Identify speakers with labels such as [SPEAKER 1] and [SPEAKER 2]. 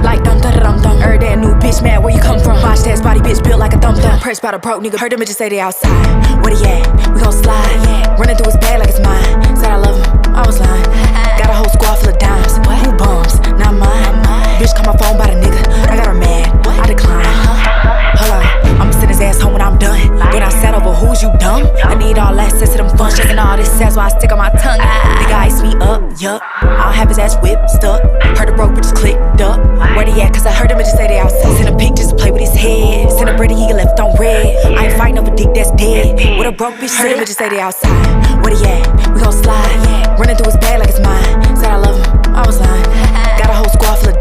[SPEAKER 1] like dum dum dum dum. Heard that new bitch mad, where you come from? Watch that body bitch built like a thumb thumb. Pressed by the broke nigga, heard them bitches say they outside. Where he at? We gon' slide. Running through his bag like it's mine. Said I love him, I was lying. Got a whole squad full of dimes. Who bums? Not mine. Bitch call my phone by the nigga. I got her mad. I decline. Hold on, I'ma send his ass home when I'm done. Then I sat over who's you dumb? I need all access to them funds. Shaking all this sass while I stick on my tongue. Nigga ice me up, yup. I'll have his ass whipped, stuck. Heard the broke bitches clicked up. Where they at? Cause I heard them bitches say they outside. Send a pic just to play with his head. Send a Brady, he get left on red. I ain't fighting over dick that's dead. What a broke bitch heard them bitches say they outside. Where they at? We gon' slide. Running through his bag like it's mine. Said I love him, I was lying. Got a whole squad full of